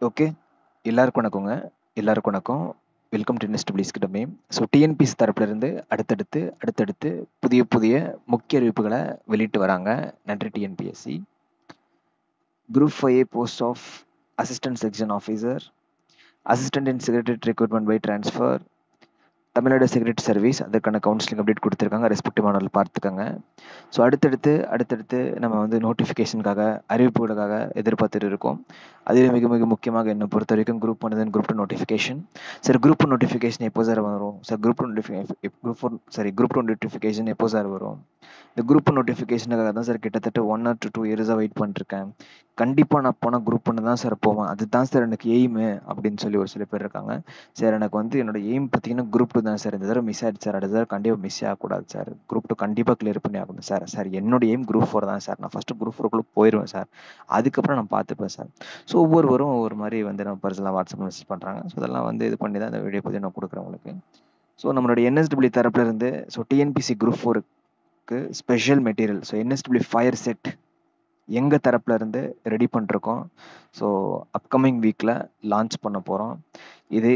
Okay. எல்லாருக்கும் வணக்கங்க. எல்லாருக்கும் வணக்கம். Welcome to investable academy. So TNPSC தரப்புலேருந்து அடுத்தடுத்து புதிய புதிய முக்கிய அறிவிப்புகளை வெளியிட்டு வராங்க. நன்றி TNPSC. Group 5 post of assistant section officer, assistant in secretary recruitment by transfer, Tamil Nadu secretary service அதுக்கான கவுன்சிலிங் அப்டேட் கொடுத்துருக்காங்க. ரெஸ்பெக்டிவ் மாடல் பார்த்துக்கோங்க. ஸோ அடுத்தடுத்து நம்ம வந்து நோட்டிஃபிகேஷனுக்காக அறிவிப்புகளுக்காக எதிர்பார்த்துட்டு இருக்கோம். அதில் மிக மிக முக்கியமாக என்னை பொறுத்த வரைக்கும் குரூப் 1 தென் group 2 notification. Sir group 1 notification எப்போ சார் வரும் சார்? குரூப் 2 நோட்டிஃபிகேஷன் எப்போ சார் வரும்? இந்த குரூப் 1 நோட்டிஃபிகேஷனுக்காக தான் சார் கிட்டத்தட்ட 1 or 2 இயர்ஸாக வெயிட் பண்ணிருக்கேன். கண்டிப்பாக நான் போனால் குரூப் 1 தான் சார் போவேன். அதுதான் சார் எனக்கு எய்மு அப்படின்னு சொல்லி ஒரு சில பேர் இருக்காங்க. சார் எனக்கு வந்து என்னோட எய்ம் பார்த்தீங்கன்னா குரூப் 2 தான் சார். இந்த தடவை மிஸ் ஆயிடுச்சு சார். அடுத்த தடவை கண்டிப்பாக மிஸ் ஆகக்கூடாது சார். குரூப் 2 கண்டிப்பாக கிளியர் பண்ணி ஆகணும் சார். சார் என்னோட எய்ம் குரூப் 4 தான் சார். நான் ஃபஸ்ட்டு குரூப் 4 போயிடுவேன் சார். அதுக்கப்புறம் நான் பார்த்துப்பேன் சார். ஸோ ஒவ்வொருவரும் ஒவ்வொரு மாதிரி வந்து நம்ம பர்சனலாக வாட்ஸ்அப் மெசேஜ் பண்ணுறாங்க. ஸோ இதெல்லாம் வந்து இது பண்ணி தான் இந்த வீடியோ பற்றி நான் கொடுக்குறேன் உங்களுக்கு. ஸோ நம்மளோட என்எஸ்டபிள்யூ தரப்புல இருந்து ஸோ டிஎன்பிசி குரூப் 4க்கு ஸ்பெஷல் மெட்டீரியல் ஸோ என்எஸ்டபிள்யூ ஃபயர் செட் எங்கள் தரப்புல இருந்து ரெடி பண்ணிருக்கோம். ஸோ அப்கமிங் வீக்கில் லான்ச் பண்ண போகிறோம். இது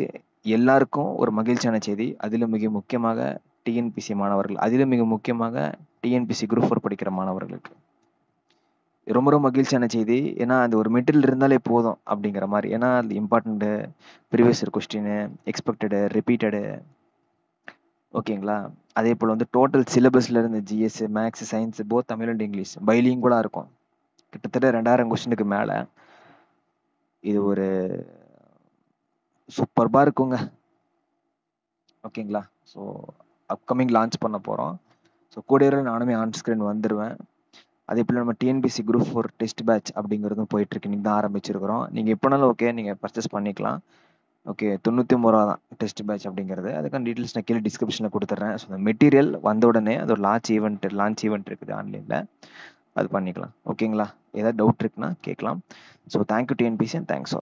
எல்லாருக்கும் ஒரு மகிழ்ச்சியான செய்தி. அதிலும் மிக முக்கியமாக டிஎன்பிசி மாணவர்கள், அதிலும் மிக முக்கியமாக டிஎன்பிசி குரூப் 4 படிக்கிற மாணவர்களுக்கு ரொம்ப ரொம்ப மகிழ்ச்சியான செய்தி. ஏன்னா அந்த ஒரு மெட்டீரியல் இருந்தாலே போதும் அப்படிங்கிற மாதிரி. ஏன்னா அது important, previous year question, expected, repeated, ஓகேங்களா? அதே போல் வந்து டோட்டல் சிலபஸ்ல இருந்து GS, maths, science, both Tamil and English பைலிங்குலா இருக்கும். கிட்டத்தட்ட 2000 கொஸ்டினுக்கு மேலே. இது ஒரு சூப்பர்பா இருக்குங்க. ஓகேங்களா? ஸோ அப்கமிங் லான்ச் பண்ண போகிறோம். ஸோ கூடிய நானுமே ஆன் ஸ்க்ரீன் வந்துடுவேன். அதே போல் நம்ம டிஎன்பிசி குரூப் 4 டெஸ்ட் பேட்ச் அப்படிங்கிறதும் போயிட்டுருக்கு. நீங்கள் தான் ஆரம்பிச்சிருக்கிறோம். நீங்கள் எப்போனாலும் ஓகே நீங்கள் பர்ச்சேஸ் பண்ணிக்கலாம். ஓகே 99 ரூபா தான் டெஸ்ட் பேட்ச் அப்படிங்கிறது. அதுக்கான டீட்டெயில்ஸ் நான் கீழே டிஸ்கிரிப்ஷனில் கொடுத்துட்றேன். ஸோ அந்த மெட்டீரியல் வந்த உடனே அது ஒரு லான்ச் ஈவெண்ட் இருக்குது ஆன்லைனில். அது பண்ணிக்கலாம். ஓகேங்களா? ஏதாவது டவுட் இருக்குன்னா கேட்கலாம். So thank you TNPC and thanks.